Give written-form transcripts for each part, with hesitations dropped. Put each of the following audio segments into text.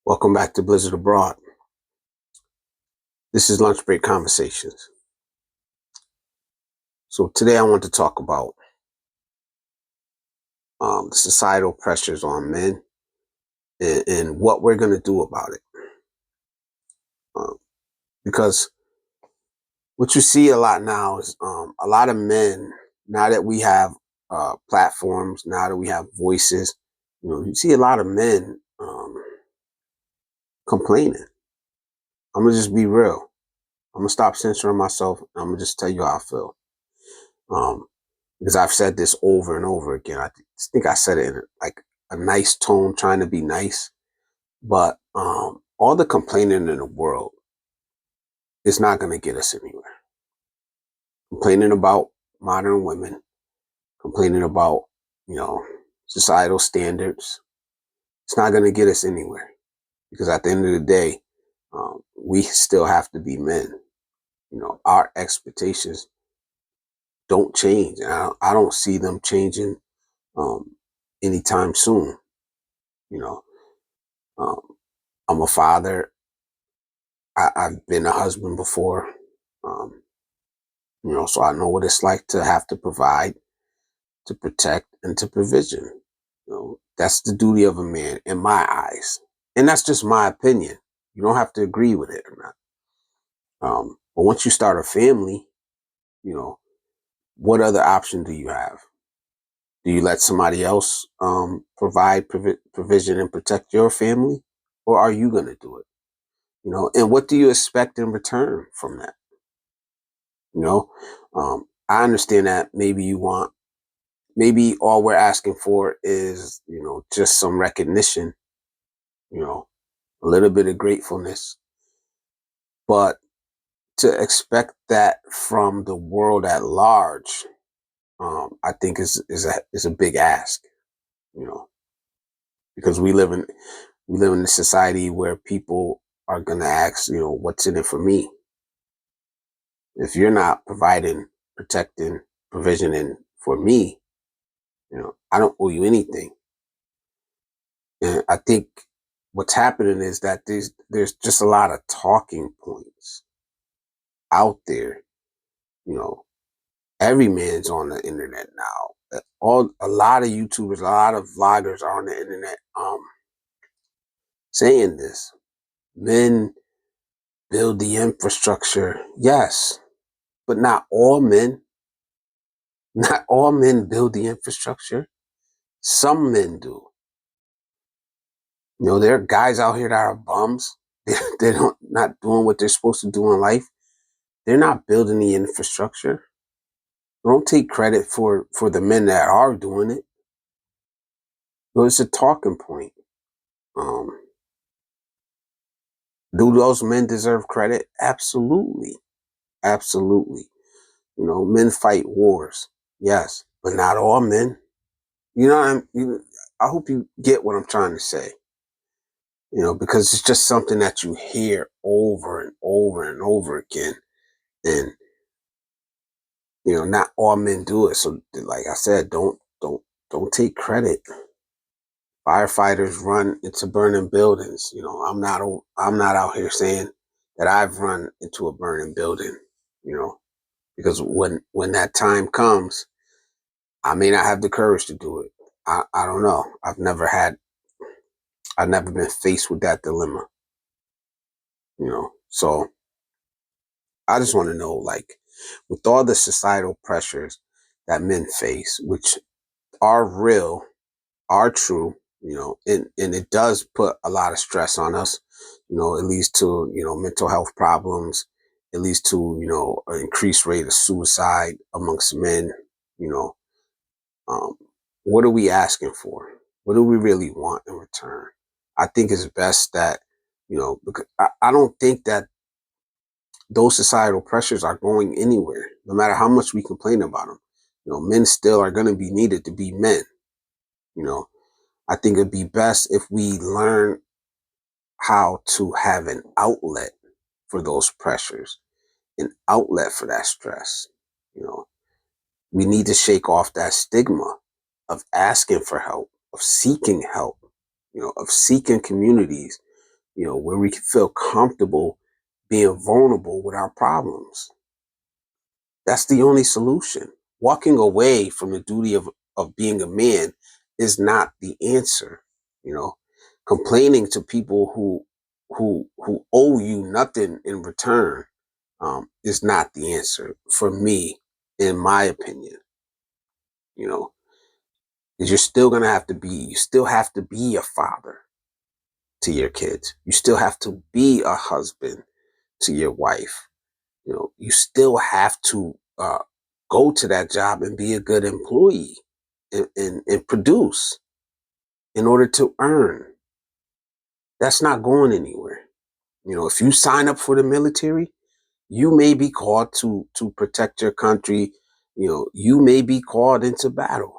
Welcome back to Blizzard Abroad. This is Lunch Break Conversations. So today I want to talk about the societal pressures on men and what we're going to do about it. Because what you see a lot now is a lot of men, now that we have platforms, now that we have voices, you see a lot of men complaining. I'm going to just be real. I'm going to stop censoring myself. I'm going to just tell you how I feel. Because I've said this over and over again. I think I said it in like a nice tone, trying to be nice. But all the complaining in the world is not going to get us anywhere. Complaining about modern women, complaining about, societal standards, it's not going to get us anywhere. Because at the end of the day, we still have to be men. Our expectations don't change. And I don't see them changing anytime soon. You know, um, I'm a father. I've been a husband before, um, so I know what it's like to have to provide, to protect, and to provision. That's the duty of a man in my eyes, and that's just my opinion. You don't have to agree with it or not. But once you start a family, you know, what other option do you have? Do you let somebody else provide provision and protect your family, or are you going to do it? And what do you expect in return from that? You know, I understand that maybe all we're asking for is, just some recognition, you know, a little bit of gratefulness. But to expect that from the world at large, I think is a big ask, you know, because we live in a society where people are going to ask, what's in it for me? If you're not providing, protecting, provisioning for me, I don't owe you anything. And I think what's happening is that there's just a lot of talking points out there. You know, every man's on the internet now. A lot of YouTubers, a lot of vloggers are on the internet saying this. Men build the infrastructure, yes, but not all men. Not all men build the infrastructure. Some men do. There are guys out here that are bums. They don't not doing what they're supposed to do in life. They're not building the infrastructure. Don't take credit for the men that are doing it. It's a talking point. Um, do those men deserve credit? Absolutely, absolutely. Men fight wars, yes, but not all men. I hope you get what I'm trying to say. Because it's just something that you hear over and over and over again, and not all men do it. So, like I said, don't take credit. Firefighters run into burning buildings. I'm not out here saying that I've run into a burning building. Because when that time comes, I may not have the courage to do it. I don't know. I've never been faced with that dilemma. So I just want to know, like, with all the societal pressures that men face, which are real, are true, and it does put a lot of stress on us. It leads to, mental health problems. It leads to, an increased rate of suicide amongst men. You know, um, what are we asking for? What do we really want in return? I think it's best that, because I don't think that those societal pressures are going anywhere, no matter how much we complain about them. Men still are going to be needed to be men. You know, I think it'd be best if we learn how to have an outlet for those pressures, an outlet for that stress. You know, we need to shake off that stigma of asking for help, of seeking help, of seeking communities where we can feel comfortable being vulnerable with our problems. That's the only solution. Walking away from the duty of being a man is not the answer. You know, complaining to people who owe you nothing in return is not the answer for me, in my opinion. You know, because you still have to be a father to your kids. You still have to be a husband to your wife. You still have to go to that job and be a good employee and produce in order to earn. That's not going anywhere. If you sign up for the military, you may be called to protect your country. You may be called into battle.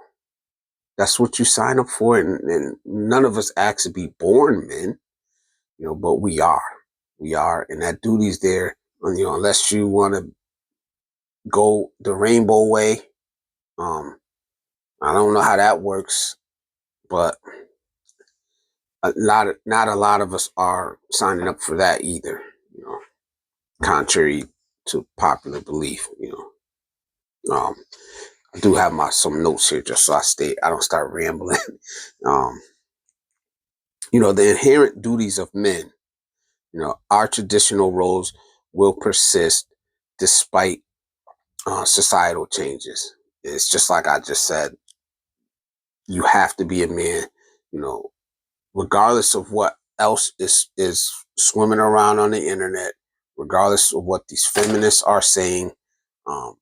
That's what you sign up for, and none of us ask to be born men, but we are, and that duty's there. Unless you want to go the rainbow way. I don't know how that works, but not a lot of us are signing up for that either. Contrary to popular belief. I do have some notes here just so I don't start rambling. um, the inherent duties of men. Our traditional roles will persist despite societal changes. It's just like I just said. You have to be a man. You know, regardless of what else is swimming around on the internet, regardless of what these feminists are saying, um,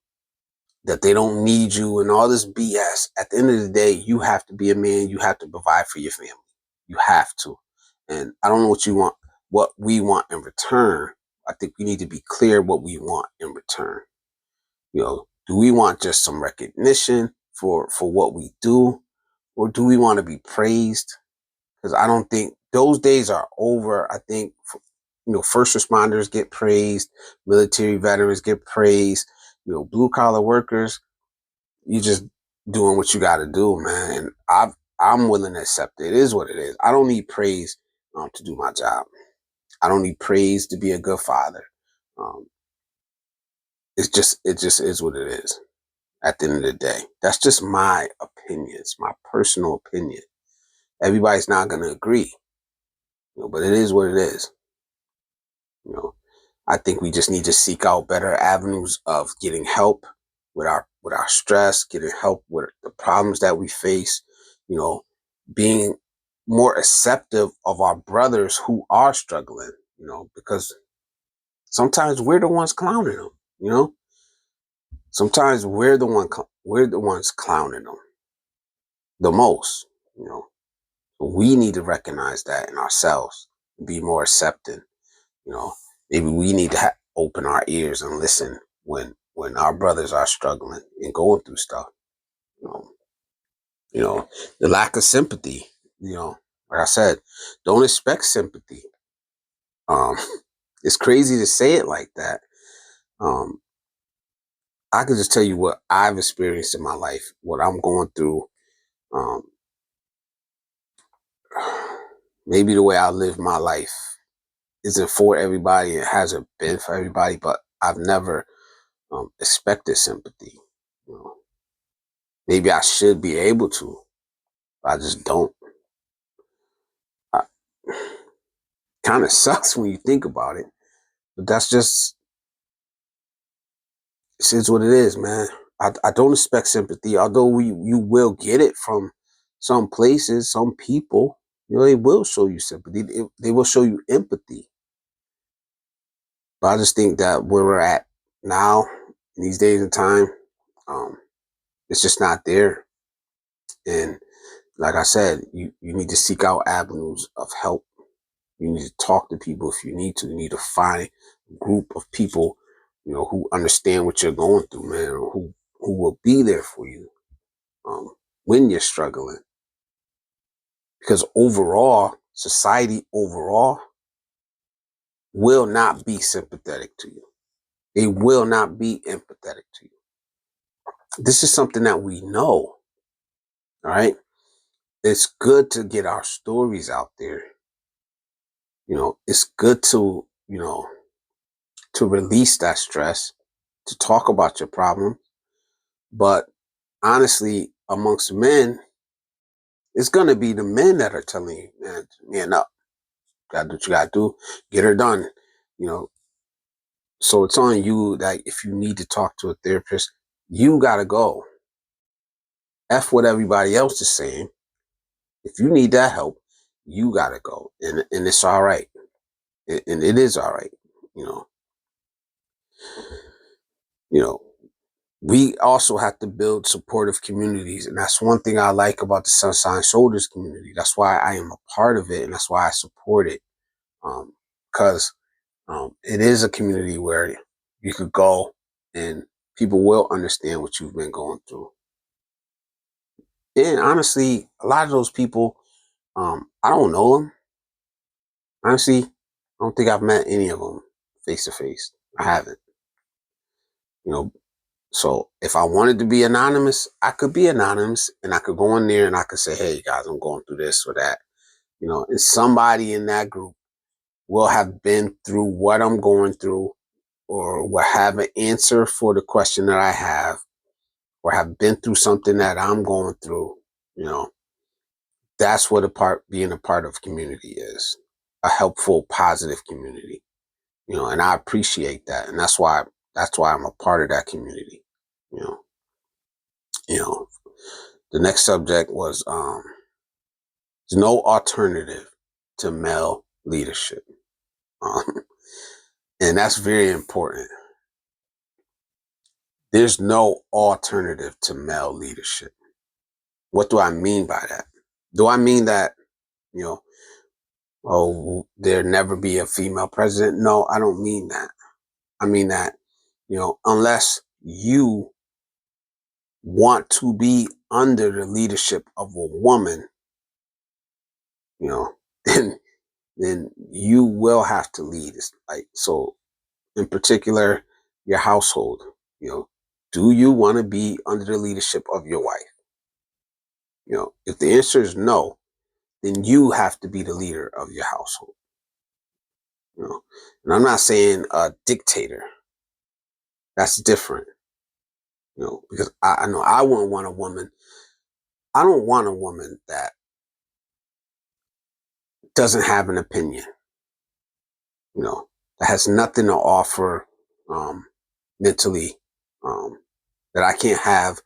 that they don't need you and all this BS. At the end of the day, you have to be a man. You have to provide for your family. You have to. And I don't know what we want in return. I think we need to be clear what we want in return. Do we want just some recognition for what we do, or do we want to be praised? Because I don't think those days are over. I think first responders get praised, military veterans get praised, blue collar workers. You just doing what you got to do, man. And I'm willing to accept it. It is what it is. I don't need praise to do my job. I don't need praise to be a good father. Um, it just is what it is. At the end of the day, that's just my opinion. It's my personal opinion. Everybody's not going to agree, but it is what it is. You know, I think we just need to seek out better avenues of getting help with our stress, getting help with the problems that we face, being more acceptive of our brothers who are struggling, because sometimes we're the ones clowning them, Sometimes we're the ones clowning them the most, you know. We need to recognize that in ourselves, be more accepting. Maybe we need to open our ears and listen when our brothers are struggling and going through stuff. You know, the lack of sympathy. Like I said, don't expect sympathy. Um, it's crazy to say it like that. Um, I can just tell you what I've experienced in my life, what I'm going through. Um, maybe the way I live my life isn't for everybody. It hasn't been for everybody, but I've never expected sympathy. You know, maybe I should be able to, but I just don't. Kind of sucks when you think about it, but that's just it is what it is, man. I don't expect sympathy, although you will get it from some places, some people. They will show you sympathy. They will show you empathy. But I just think that where we're at now, in these days and time, um, it's just not there. And like I said, you need to seek out avenues of help. You need to talk to people if you need to. You need to find a group of people, who understand what you're going through, man, or who will be there for you when you're struggling. Because overall, society overall will not be sympathetic to you. They will not be empathetic to you. This is something that we know. All right. It's good to get our stories out there. It's good to, to release that stress, to talk about your problem. But honestly, amongst men, it's gonna be the men that are telling you, man up, gotta do what you gotta do, get her done. You know, so it's on you that if you need to talk to a therapist, you gotta go. F what everybody else is saying. If you need that help, you gotta go. And it's all right. And it is all right. You know, you know, we also have to build supportive communities. And that's one thing I like about the Sunshine Shoulders community. That's why I am a part of it, and that's why I support it. Because it is a community where you could go and people will understand what you've been going through. And honestly, a lot of those people, I don't know them. Honestly, I don't think I've met any of them face to face. I haven't. You know, so if I wanted to be anonymous, I could be anonymous and I could go in there and I could say, hey guys, I'm going through this or that. And somebody in that group will have been through what I'm going through or will have an answer for the question that I have or have been through something that I'm going through. You know, that's what being a part of community is, a helpful, positive community. And I appreciate that. And that's why I'm a part of that community. You know, you know, the next subject was there's no alternative to male leadership. Um, and that's very important. There's no alternative to male leadership. What do I mean by that? Do I mean that, you know, there never be a female president? No, I don't mean that. I mean that, unless you want to be under the leadership of a woman, you know, then you will have to lead. It's like, so in particular, your household, do you want to be under the leadership of your wife? If the answer is no, then you have to be the leader of your household. And I'm not saying a dictator. That's different. Because I know I wouldn't want a woman. I don't want a woman that doesn't have an opinion. That has nothing to offer mentally. That I can't have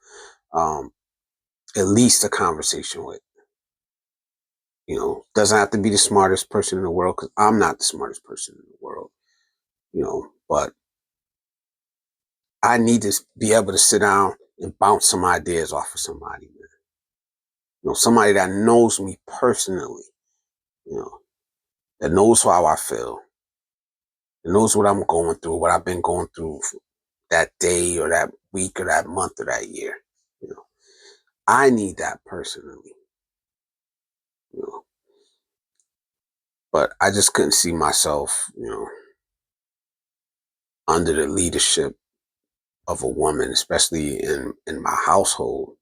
at least a conversation with. Doesn't have to be the smartest person in the world because I'm not the smartest person in the world. But I need to be able to sit down and bounce some ideas off of somebody, man. Somebody that knows me personally, you know, that knows how I feel, that knows what I'm going through, what I've been going through that day or that week or that month or that year. I need that personally. You know, but I just couldn't see myself, under the leadership of a woman, especially in my household.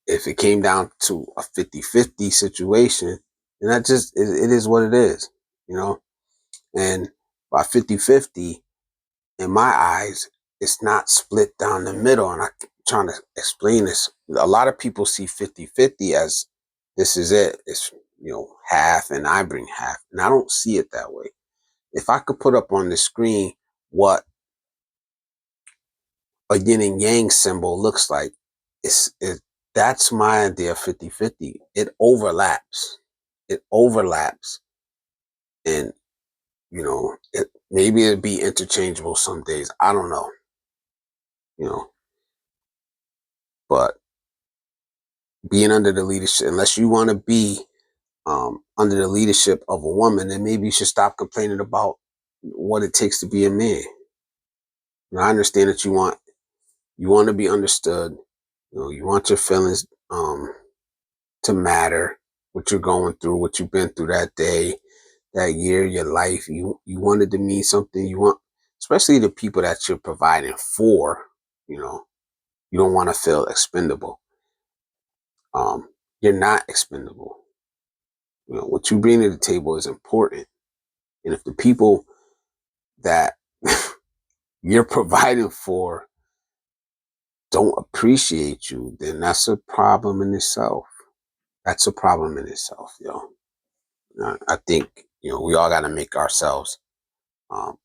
If it came down to a 50-50 situation, then it is what it is, and by 50-50, in my eyes, it's not split down the middle. And I'm trying to explain this. A lot of people see 50-50 as this is it. It's, half and I bring half. And I don't see it that way. If I could put up on the screen what a yin and yang symbol looks like, that's my idea of 50-50. It overlaps. It overlaps. And, maybe it'd be interchangeable some days. I don't know. But being under the leadership, unless you want to be under the leadership of a woman, then maybe you should stop complaining about what it takes to be a man. I understand that you want to be understood. You want your feelings to matter, what you're going through, what you've been through that day, that year, your life. You want it to mean something. You want, especially the people that you're providing for. You don't want to feel expendable. You're not expendable. What you bring to the table is important. And if the people that you're providing for don't appreciate you, then that's a problem in itself. That's a problem in itself, yo. I think, we all got to make ourselves, um,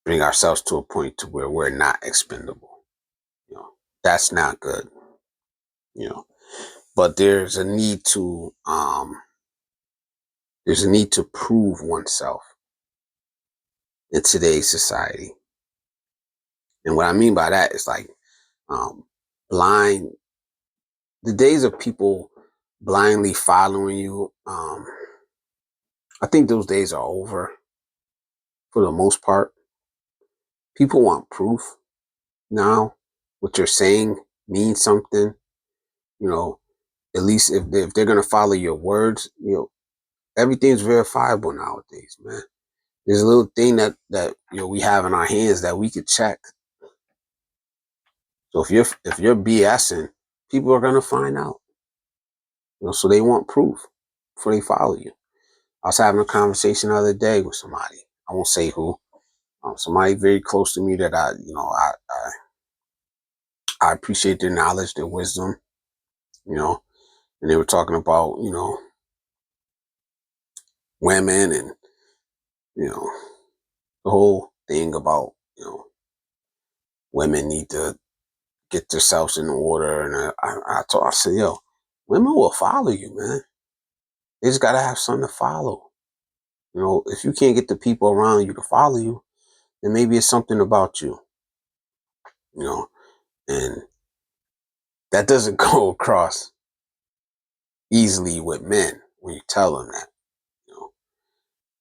bring ourselves to a point to where we're not expendable. You know, that's not good. But there's a need to prove oneself in today's society. And what I mean by that is like, um, blind, the days of people blindly following you. I think those days are over for the most part. People want proof now. What you're saying means something. You know, at least if they're gonna follow your words, everything's verifiable nowadays, man. There's a little thing that we have in our hands that we could check. So if you're BSing, people are gonna find out. So they want proof before they follow you. I was having a conversation the other day with somebody. I won't say who. Somebody very close to me that I appreciate their knowledge, their wisdom. And they were talking about women and the whole thing about women need to get themselves in order. And I said, yo, women will follow you, man. They just gotta have something to follow. If you can't get the people around you to follow you, then maybe it's something about you. And that doesn't go across easily with men when you tell them that.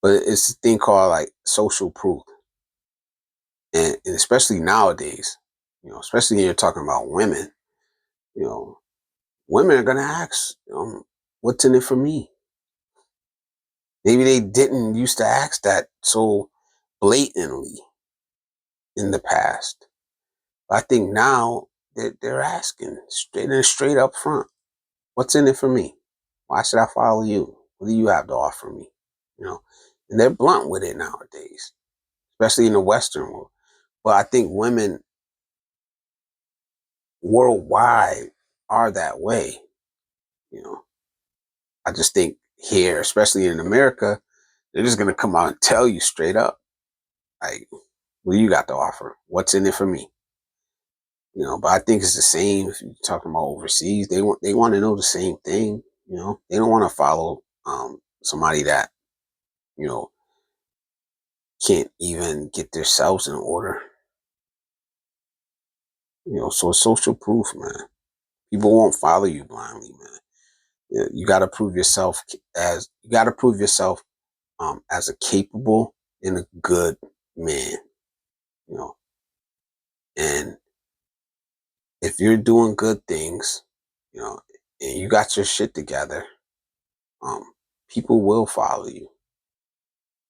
But it's a thing called like social proof, and especially nowadays, especially when you're talking about women, you know, women are gonna ask, what's in it for me? Maybe they didn't used to ask that so blatantly in the past. But I think now they're asking straight up front, what's in it for me? Why should I follow you? What do you have to offer me? You know, and they're blunt with it nowadays, especially in the Western world. But I think women worldwide are that way. You know, I just think here, especially in America, they're just gonna come out and tell you straight up, like, what do you got to offer? What's in it for me? But I think it's the same if you're talking about overseas. They want to know the same thing. They don't want to follow somebody that you know can't even get themselves in order. So it's social proof, man. People won't follow you blindly, man. You got to prove yourself as a capable and a good man. You know, and if you're doing good things, you know, and you got your shit together, um, people will follow you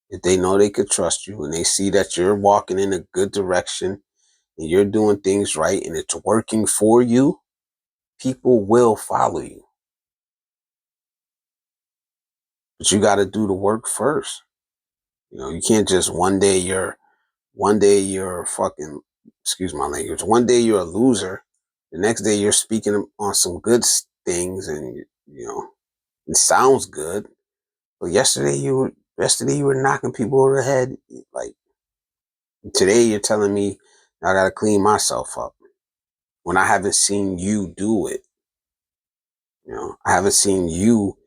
if they know they could trust you and they see that you're walking in a good direction and you're doing things right and it's working for you. People will follow you, but you got to do the work first. You can't just one day you're fucking, excuse my language. One day you're a loser. The next day you're speaking on some good things, and it sounds good. But yesterday you were knocking people over the head. Like today you're telling me I gotta clean myself up when I haven't seen you do it. I haven't seen you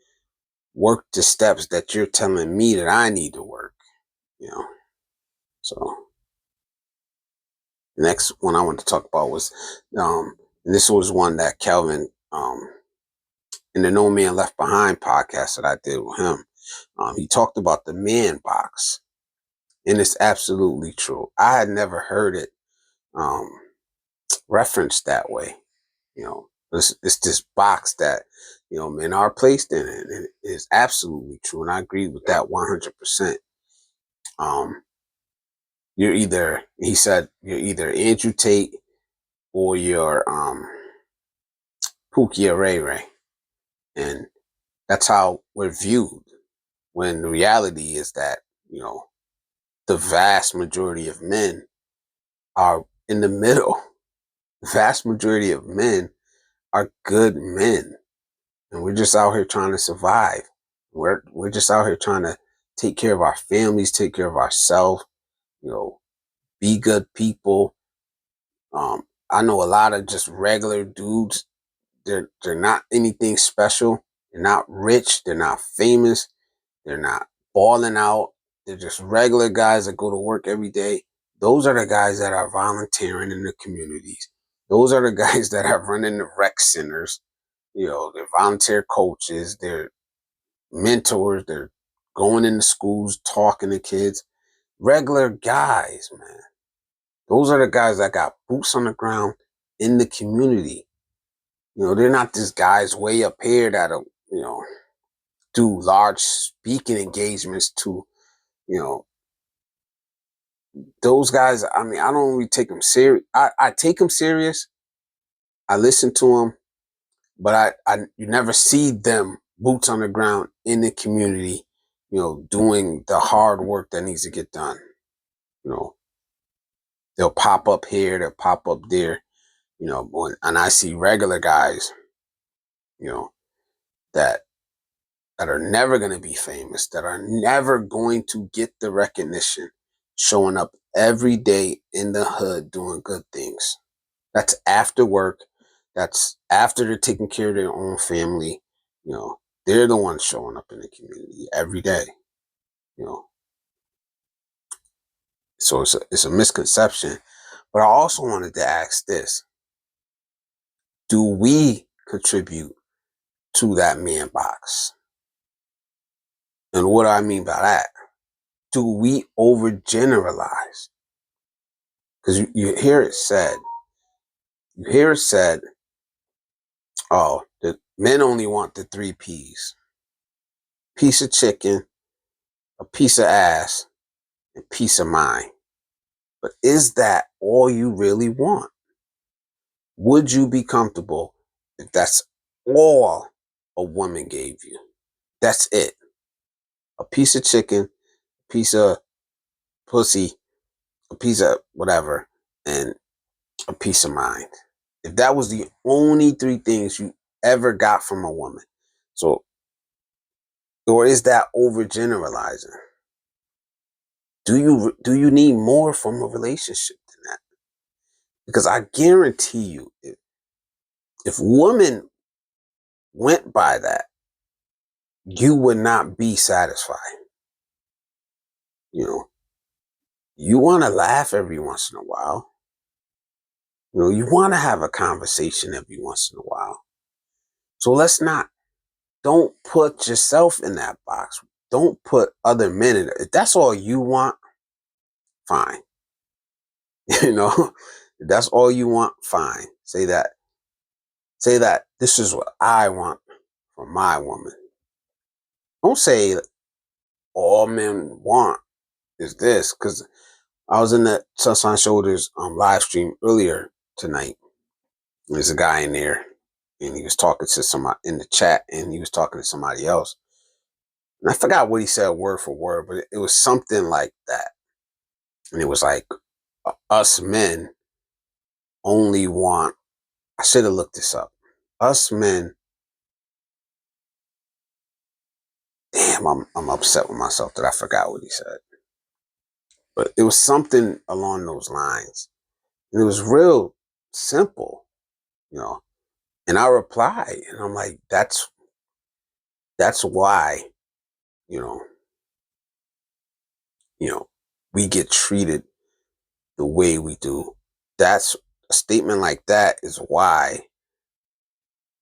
work the steps that you're telling me that I need to work. You know, so the next one I want to talk about was, and this was one that Kelvin, in the No Man Left Behind podcast that I did with him, he talked about the man box, and it's absolutely true. I had never heard it um, referenced that way. It's this box that men are placed in, and it is absolutely true, and I agree with that 100%. Um, he said, you're either Andrew Tate or you're Pookie or Ray Ray. And That's how we're viewed. When the reality is that, the vast majority of men are in the middle. The vast majority of men are good men. And we're just out here trying to survive. We're just out here trying to take care of our families, take care of ourselves, you know, be good people. I know a lot of just regular dudes. They're not anything special. They're not rich. They're not famous. They're not balling out. They're just regular guys that go to work every day. Those are the guys that are volunteering in the communities. Those are the guys that are running the rec centers. They're volunteer coaches. They're mentors. They're going into schools, talking to kids. Regular guys, man. Those are the guys that got boots on the ground in the community. They're not just guys way up here that'll, do large speaking engagements to, you know, those guys. I mean, I don't really take them serious. I take them serious. I listen to them, but you never see them boots on the ground in the community, doing the hard work that needs to get done. You know, they'll pop up here, they'll pop up there, and I see regular guys, you know, that are never going to be famous, that are never going to get the recognition, showing up every day in the hood doing good things. That's after work. That's after they're taking care of their own family. You know, they're the ones showing up in the community every day. You know, so it's a misconception. But I also wanted to ask this: do we contribute to that man box? And what do I mean by that? Do we overgeneralize? Because you hear it said, oh, the men only want the three P's: piece of chicken, a piece of ass, and peace of mind. But is that all you really want? Would you be comfortable if that's all a woman gave you? That's it. A piece of chicken, a piece of pussy, a piece of whatever, and a peace of mind. If that was the only three things you ever got from a woman. So, or is that overgeneralizing? Do you need more from a relationship than that? Because I guarantee you, if women went by that, you would not be satisfied. You know, you want to laugh every once in a while. You want to have a conversation every once in a while. So don't put yourself in that box. Don't put other men in it. If that's all you want, fine. If that's all you want, fine. Say that this is what I want from my woman. Don't say all men want is this, because I was in the Sunshine Shoulders live stream earlier tonight. There's a guy in there, and he was talking to somebody in the chat, and he was talking to somebody else. And I forgot what he said word for word, but it was something like that. And it was like, us men only want, I should have looked this up. Us men, damn, I'm upset with myself that I forgot what he said. But it was something along those lines. And it was real simple, you know. And I replied, and I'm like, that's why, you know, we get treated the way we do. That's a statement like that is why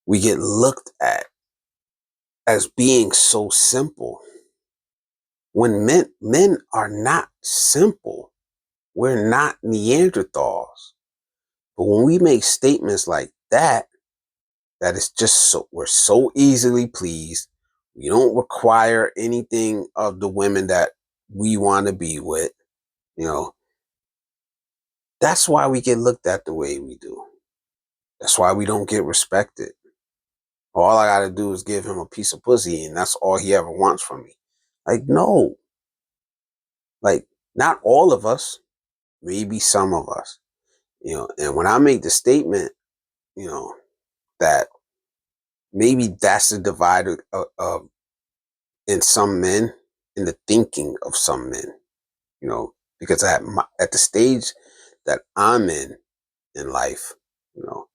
we get looked at as being so simple. When men are not simple. We're not Neanderthals. But when we make statements like that, that is just so we're so easily pleased. We don't require anything of the women that we want to be with. You know, that's why we get looked at the way we do. That's why we don't get respected. All I gotta do is give him a piece of pussy, and that's all he ever wants from me. Like, no. Like, not all of us, maybe some of us. And when I make the statement, you know, that maybe that's the divide of in some men, in the thinking of some men, because at the stage that I'm in life, you know,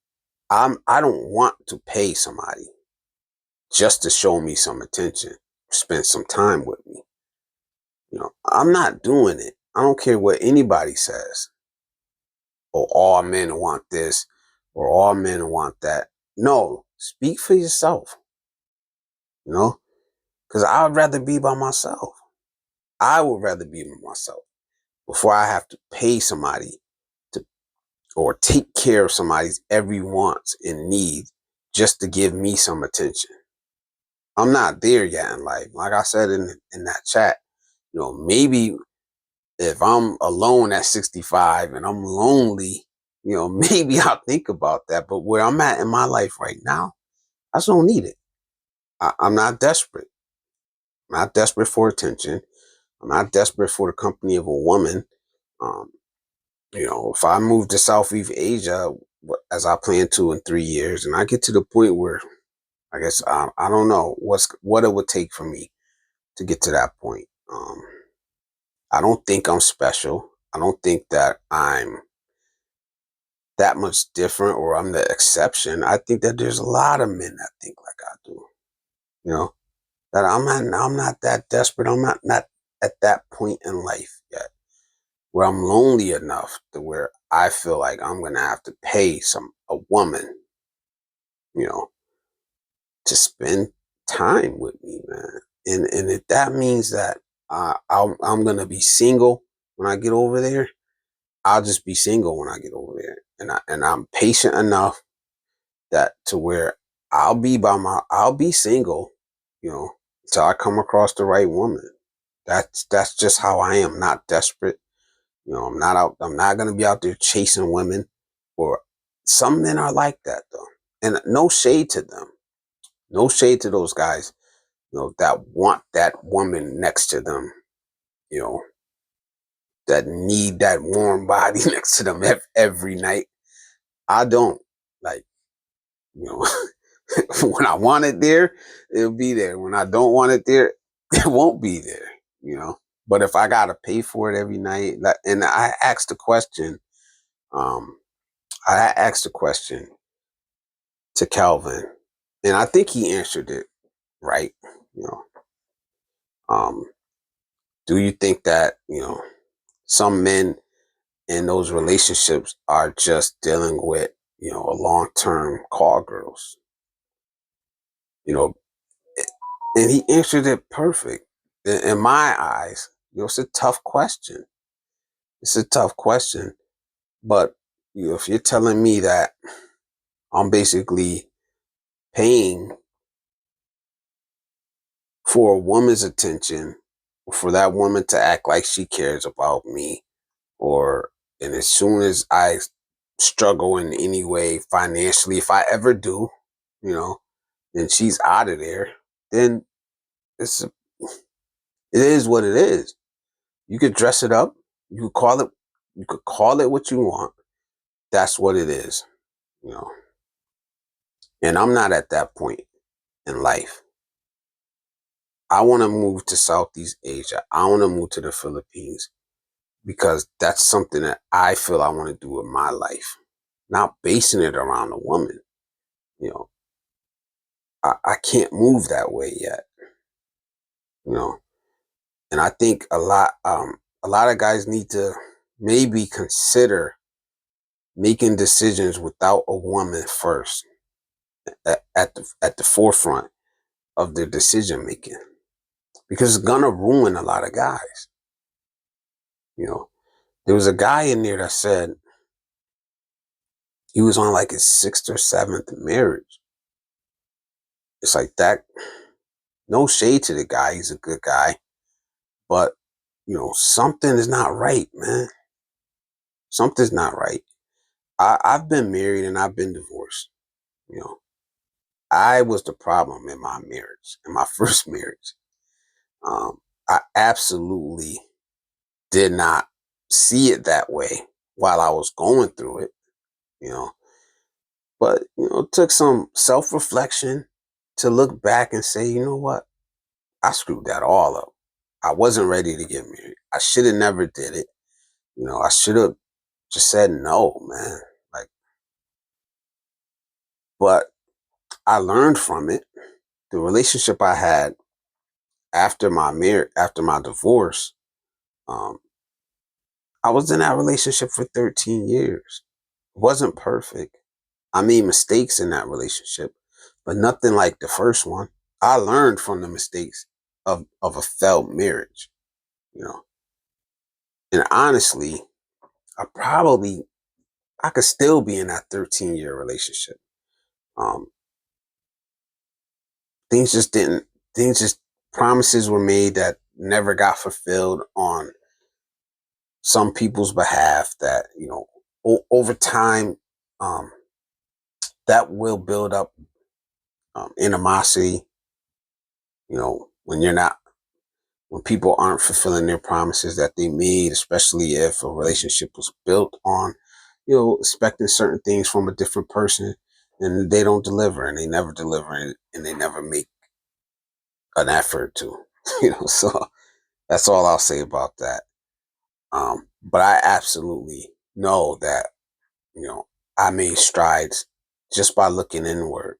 I don't want to pay somebody just to show me some attention, spend some time with me. I'm not doing it. I don't care what anybody says. Or all men want this, or all men want that. No, speak for yourself. You know, because I'd rather be by myself. I would rather be by myself before I have to pay somebody to or take care of somebody's every wants and needs just to give me some attention. I'm not there yet in life. Like I said in that chat, maybe if I'm alone at 65 and I'm lonely, maybe I'll think about that. But where I'm at in my life right now, I just don't need it. I'm not desperate. I'm not desperate for attention. I'm not desperate for the company of a woman. Um, if I move to Southeast Asia, as I plan to in 3 years, and I get to the point where I guess I don't know what it would take for me to get to that point. I don't think I'm special. I don't think that I'm that much different or I'm the exception. I think that there's a lot of men that think like I do. You know, that I'm not that desperate. I'm not at that point in life yet where I'm lonely enough to where I feel like I'm gonna have to pay a woman, you know, to spend time with me, man. And if that means that I'm gonna be single when I get over there, I'll just be single when I get over there, and I'm patient enough that to where I'll be single, you know, till I come across the right woman. That's just how I am. Not desperate. I'm not gonna be out there chasing women. Or some men are like that though, and no shade to them. No shade to those guys, that want that woman next to them. You know, that need that warm body next to them every night. I don't like. You know, when I want it there, it'll be there. When I don't want it there, it won't be there. You know. But if I gotta pay for it every night, and I asked the question, um, I asked the question to Calvin, and I think he answered it right. You know, um, do you think that some men in those relationships are just dealing with a long-term call girls? You know, and he answered it perfect. In my eyes, it's a tough question. It's a tough question, but if you're telling me that I'm basically paying for a woman's attention, for that woman to act like she cares about me, and as soon as I struggle in any way financially, if I ever do, you know, then she's out of there. Then it's it is what it is. You could dress it up. You could call it. You could call it what you want. That's what it is. You know. And I'm not at that point in life. I want to move to Southeast Asia. I want to move to the Philippines because that's something that I feel I want to do with my life. Not basing it around a woman. You know, I can't move that way yet. You know, and I think a lot of guys need to maybe consider making decisions without a woman first at the forefront of their decision making, because it's gonna ruin a lot of guys. You know, there was a guy in there that said he was on like his sixth or seventh marriage. It's like that. No shade to the guy; he's a good guy, but something is not right, man. Something's not right. I've been married and I've been divorced. You know, I was the problem in my marriage, in my first marriage. I absolutely did not see it that way while I was going through it, you know. But, it took some self reflection to look back and say, you know what? I screwed that all up. I wasn't ready to get married. I should have never did it. I should have just said no, man. Like, but I learned from it. The relationship I had after my divorce, um, I was in that relationship for 13 years. It wasn't perfect. I made mistakes in that relationship, but nothing like the first one. I learned from the mistakes of a failed marriage, you know. And honestly, I could still be in that 13-year relationship. Um, things just didn't things just promises were made that never got fulfilled on some people's behalf that, over time, um, that will build up animosity, when people aren't fulfilling their promises that they made, especially if a relationship was built on, expecting certain things from a different person, and they don't deliver, and they never deliver, and they never make an effort to, so that's all I'll say about that. But I absolutely know that, I made strides just by looking inward.